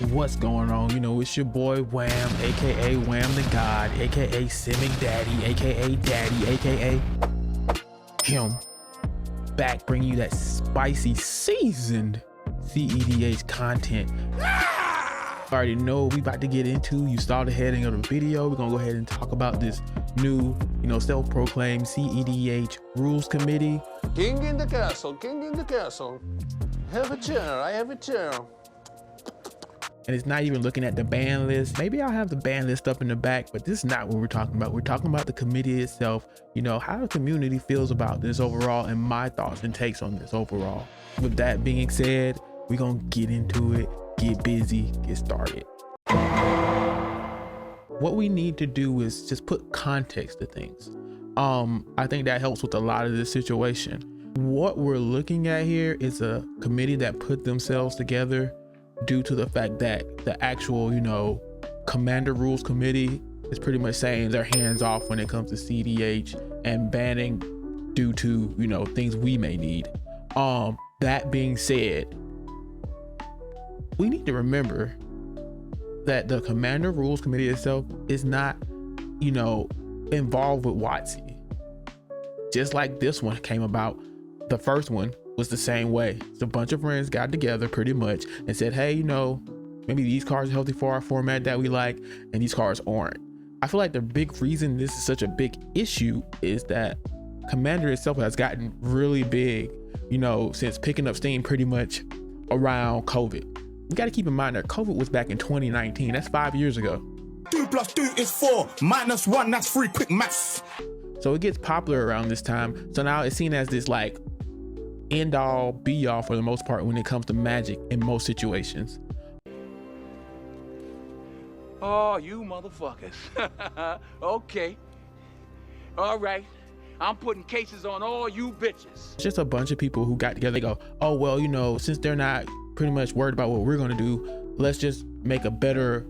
What's going on? You know, it's your boy Wham, aka Wham the God, aka Simic Daddy, aka Daddy, aka him, back bringing you that spicy seasoned CEDH content. I already know what we about to get into. You saw the heading of the video. We're gonna go ahead and talk about this new, self-proclaimed CEDH Rules Committee. King in the castle, king in the castle. Have a chair, I have a chair. And it's not even looking at the ban list. Maybe I'll have the ban list up in the back, but this is not what we're talking about. We're talking about the committee itself, how the community feels about this overall and my thoughts and takes on this overall. With that being said, we're gonna get into it, get busy, get started. What we need to do is just put context to things. I think that helps with a lot of this situation. What we're looking at here is a committee that put themselves together due to the fact that the actual, Commander Rules Committee is pretty much saying they're hands off when it comes to CEDH and banning due to, things we may need. That being said, we need to remember that the Commander Rules Committee itself is not, involved with WotC. Just like this one came about, the first one was the same way. So a bunch of friends got together pretty much and said, hey, maybe these cars are healthy for our format that we like and these cars aren't. I feel like the big reason this is such a big issue is that Commander itself has gotten really big, since picking up steam pretty much around COVID. You got to keep in mind that COVID was back in 2019. That's 5 years ago. 2 + 2 is 4, -1, that's 3, quick maths. So it gets popular around this time. So now it's seen as this like end all be all for the most part when it comes to magic in most situations. Oh, you motherfuckers. Okay. All right. I'm putting cases on all you bitches. It's just a bunch of people who got together. They go, oh, well, since they're not pretty much worried about what we're going to do, let's just make a better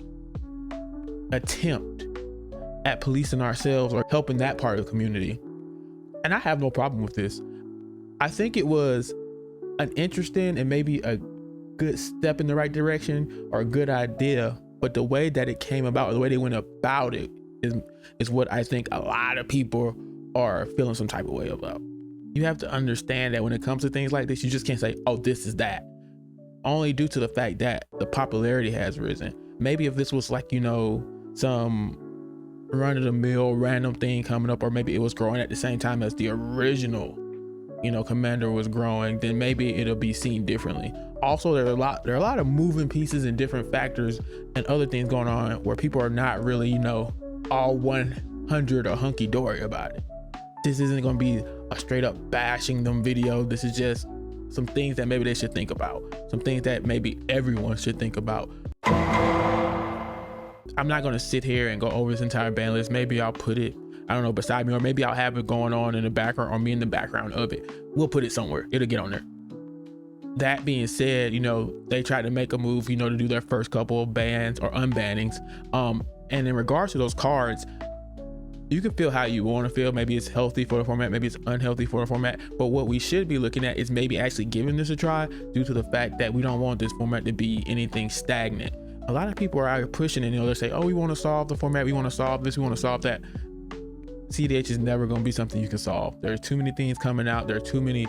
attempt at policing ourselves or helping that part of the community. And I have no problem with this. I think it was an interesting and maybe a good step in the right direction or a good idea, but the way that it came about, or the way they went about it is what I think a lot of people are feeling some type of way about. You have to understand that when it comes to things like this, you just can't say, oh, this is that. Only due to the fact that the popularity has risen. Maybe if this was like, some run-of-the-mill random thing coming up, or maybe it was growing at the same time as the original, Commander was growing, then maybe it'll be seen differently. Also, there are a lot of moving pieces and different factors and other things going on where people are not really, all 100 or hunky-dory about it. This isn't going to be a straight up bashing them video. This is just some things that maybe they should think about, some things that maybe everyone should think about. I'm not going to sit here and go over this entire ban list. Maybe I'll put it, I don't know, beside me, or maybe I'll have it going on in the background or me in the background of it. We'll put it somewhere. It'll get on there. That being said, they tried to make a move, to do their first couple of bans or unbannings. And in regards to those cards, you can feel how you want to feel. Maybe it's healthy for the format, maybe it's unhealthy for the format. But what we should be looking at is maybe actually giving this a try due to the fact that we don't want this format to be anything stagnant. A lot of people are out pushing and they say, oh, we want to solve the format, we want to solve this, we want to solve that. CEDH is never going to be something you can solve. There are too many things coming out. There are too many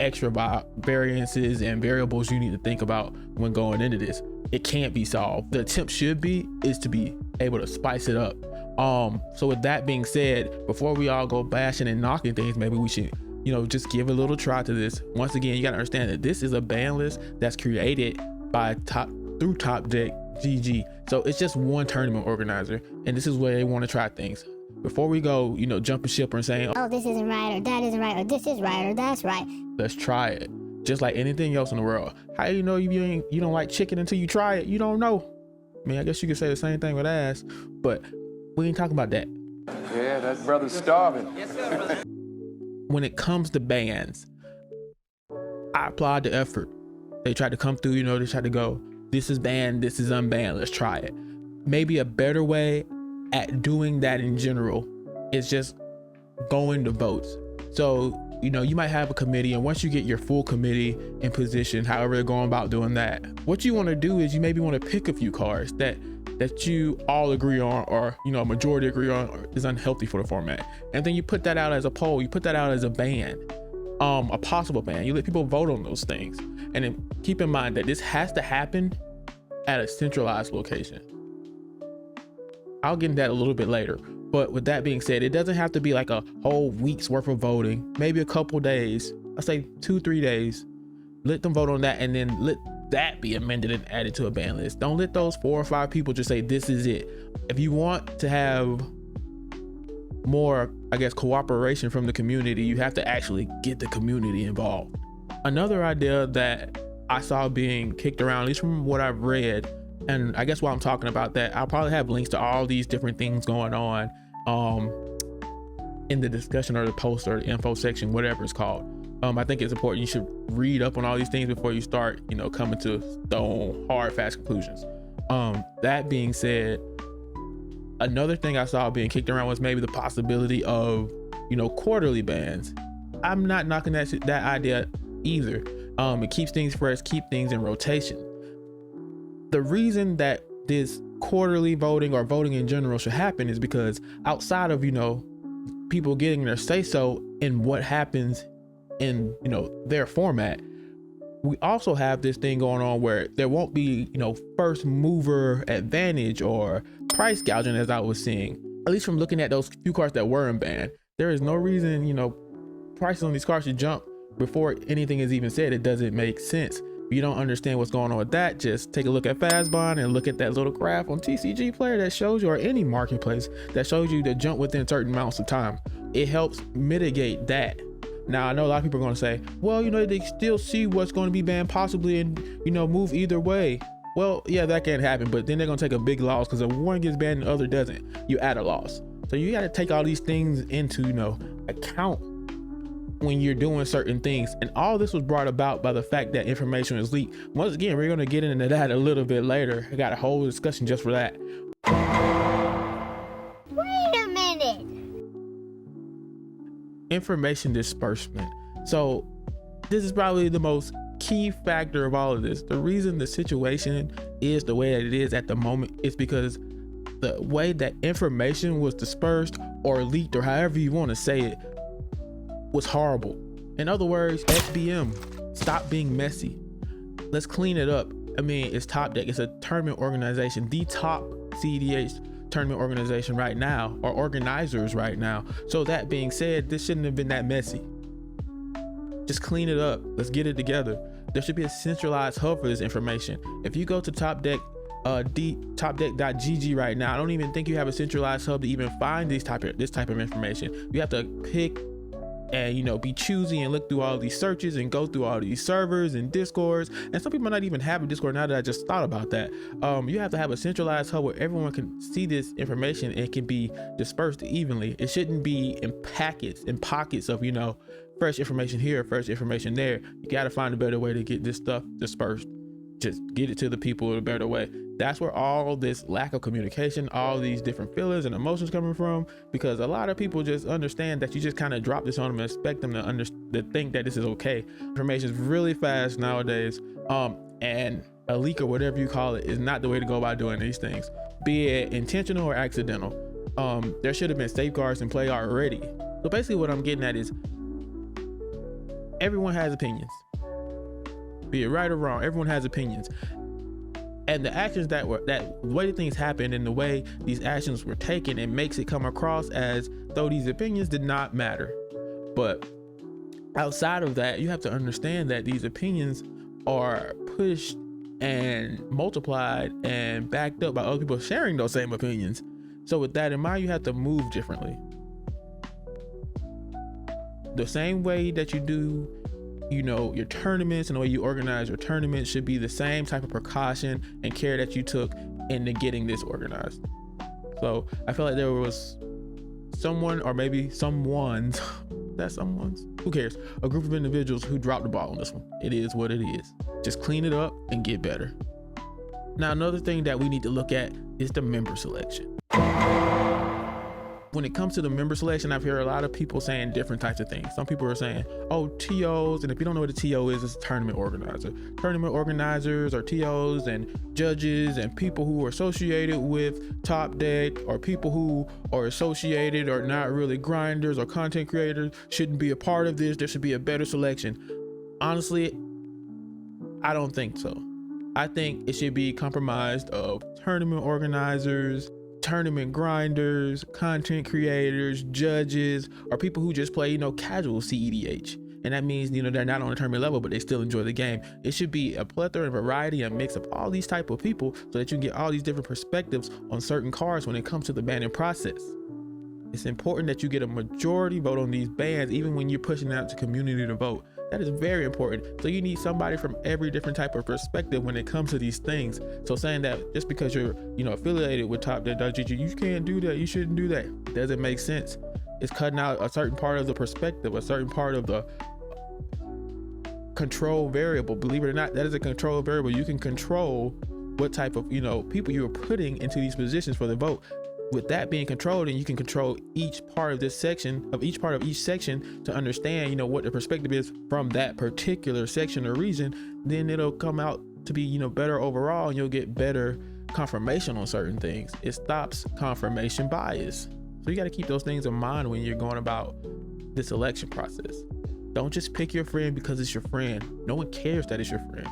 extra variances and variables you need to think about when going into this. It can't be solved. The attempt is to be able to spice it up. So with that being said, before we all go bashing and knocking things, maybe we should, just give a little try to this. Once again, you got to understand that this is a ban list that's created by through Top Deck GG. So it's just one tournament organizer, and this is where they want to try things. Before we go, jumping ship and saying, oh, this isn't right, or that isn't right, or this is right, or that's right. Let's try it. Just like anything else in the world. How do you know you don't like chicken until you try it? You don't know. I mean, I guess you could say the same thing with ass, but we ain't talking about that. Yeah, that brother's starving. Yes, sir, brother. When it comes to bans, I applaud the effort. They tried to come through, they tried to go, this is banned, this is unbanned, let's try it. Maybe a better way at doing that in general is just going to votes. So you know, you might have a committee, and once you get your full committee in position, however they're going about doing that, what you want to do is you maybe want to pick a few cards that you all agree on, or, you know, a majority agree on is unhealthy for the format. And then you put that out as a poll, you put that out as a ban, a possible ban. You let people vote on those things. And then keep in mind that this has to happen at a centralized location. I'll get into that a little bit later. But with that being said, it doesn't have to be like a whole week's worth of voting, maybe a couple days, I say 2-3 days. Let them vote on that, and then let that be amended and added to a ban list. Don't let those 4 or 5 people just say this is it. If you want to have more, I guess, cooperation from the community, you have to actually get the community involved. Another idea that I saw being kicked around, at least from what I've read, and I guess while I'm talking about that, I'll probably have links to all these different things going on in the discussion or the post or the info section, whatever it's called. I think it's important you should read up on all these things before you start, you know, coming to stone hard, fast conclusions. That being said, another thing I saw being kicked around was maybe the possibility of, you know, quarterly bans. I'm not knocking that idea either. It keeps things fresh, keep things in rotation. The reason that this quarterly voting or voting in general should happen is because outside of, you know, people getting their say so in what happens in, you know, their format, we also have this thing going on where there won't be, you know, first mover advantage or price gouging, as I was seeing, at least from looking at those few cards that were in ban. There is no reason, you know, prices on these cards should jump before anything is even said. It doesn't make sense. If you don't understand what's going on with that, just take a look at Fastbond and look at that little graph on TCG Player that shows you, or any marketplace that shows you the jump within certain amounts of time. It helps mitigate that. Now, I know a lot of people are going to say, well, you know, they still see what's going to be banned possibly and, you know, move either way. Well, yeah, that can happen, but then they're going to take a big loss because if one gets banned and the other doesn't, you add a loss. So you got to take all these things into, you know, account when you're doing certain things. And all this was brought about by the fact that information was leaked. Once again, we're going to get into that a little bit later. I got a whole discussion just for that. Wait a minute. Information disbursement. So this is probably the most key factor of all of this. The reason the situation is the way that it is at the moment is because the way that information was dispersed or leaked, or however you want to say it, was horrible. In other words, FBM, stop being messy. Let's clean it up. I mean, it's Top Deck. It's a tournament organization, the top CEDH tournament organization right now, or organizers right now. So that being said, this shouldn't have been that messy. Just clean it up. Let's get it together. There should be a centralized hub for this information. If you go to Top Deck, topdeck.gg right now, I don't even think you have a centralized hub to even find this type of information. You have to pick and, you know, be choosy and look through all these searches and go through all these servers and discords, and some people might not even have a Discord. Now that I just thought about that, you have to have a centralized hub where everyone can see this information and it can be dispersed evenly. It shouldn't be in pockets of, you know, fresh information here, fresh information there. You got to find a better way to get this stuff dispersed. Just get it to the people in a better way. That's where all this lack of communication, all these different feelings and emotions coming from, because a lot of people just understand that you just kind of drop this on them and expect them to think that this is okay. Information is really fast nowadays, and a leak or whatever you call it is not the way to go about doing these things, be it intentional or accidental. There should have been safeguards in play already. So basically what I'm getting at is everyone has opinions. Be it right or wrong, everyone has opinions. And the actions that way things happened and the way these actions were taken, it makes it come across as though these opinions did not matter. But outside of that, you have to understand that these opinions are pushed and multiplied and backed up by other people sharing those same opinions. So with that in mind, you have to move differently. The same way that you do, you know, your tournaments and the way you organize your tournaments should be the same type of precaution and care that you took into getting this organized. So I feel like there was someone, or maybe someone's, who cares? A group of individuals who dropped the ball on this one. It is what it is. Just clean it up and get better. Now, another thing that we need to look at is the member selection. when it comes to the member selection, I've heard a lot of people saying different types of things. Some people are saying, oh, TOs, and if you don't know what a TO is, it's a tournament organizer. Tournament organizers or TOs and judges and people who are associated with Top Deck, or people who are associated or not really grinders or content creators shouldn't be a part of this. There should be a better selection. Honestly, I don't think so. I think it should be comprised of tournament organizers, tournament grinders, content creators, judges, or people who just play, casual CEDH. And that means, they're not on a tournament level, but they still enjoy the game. It should be a plethora and variety, a mix of all these type of people, so that you can get all these different perspectives on certain cards when it comes to the banning process. It's important that you get a majority vote on these bans, even when you're pushing out to community to vote. That is very important. So you need somebody from every different type of perspective when it comes to these things. So saying that just because you're, affiliated with TopDeck.gg, you can't do that, you shouldn't do that, doesn't make sense. It's cutting out a certain part of the perspective, a certain part of the control variable. Believe it or not, that is a control variable. You can control what type of, people you're putting into these positions for the vote. With that being controlled, and you can control each part of this section, of each part of each section, to understand, what the perspective is from that particular section or region, then it'll come out to be, better overall, and you'll get better confirmation on certain things. It stops confirmation bias. So you got to keep those things in mind when you're going about this election process. Don't just pick your friend because it's your friend. No one cares that it's your friend.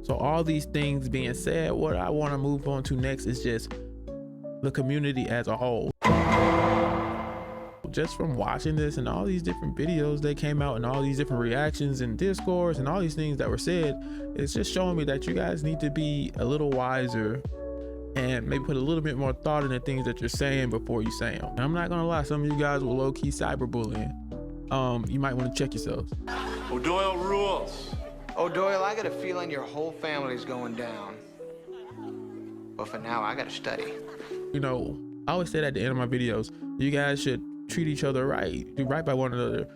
So all these things being said, what I want to move on to next is just the community as a whole. Just from watching this and all these different videos that came out and all these different reactions and discourse and all these things that were said, it's just showing me that you guys need to be a little wiser and maybe put a little bit more thought in the things that you're saying before you say them. And I'm not gonna lie, some of you guys were low-key cyberbullying. You might want to check yourselves. O'Doyle rules. O'Doyle, I got a feeling your whole family's going down. But for now, I gotta study. I always say that at the end of my videos, you guys should treat each other right, do right by one another.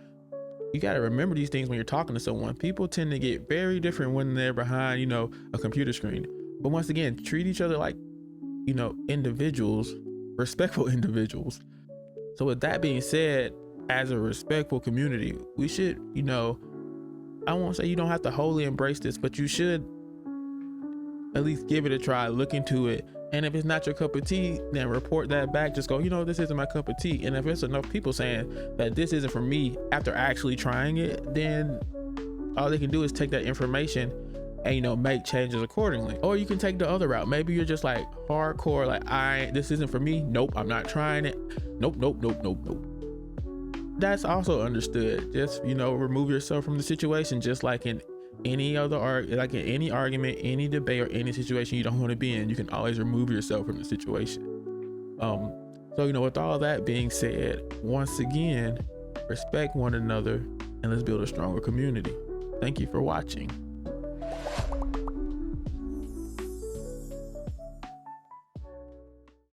You got to remember these things when you're talking to someone. People tend to get very different when they're behind, a computer screen. But once again, treat each other like, individuals, respectful individuals. So with that being said, as a respectful community, we should, I won't say you don't have to wholly embrace this, but you should at least give it a try, look into it. And if it's not your cup of tea, then report that back. Just go, this isn't my cup of tea. And if it's enough people saying that this isn't for me after actually trying it, then all they can do is take that information and, make changes accordingly. Or you can take the other route. Maybe you're just like hardcore, like, this isn't for me. Nope, I'm not trying it. Nope. That's also understood. Just, remove yourself from the situation, just like in any other in any argument, any debate, or any situation you don't want to be in. You can always remove yourself from the situation. So with all that being said, once again, respect one another and let's build a stronger community. Thank you for watching.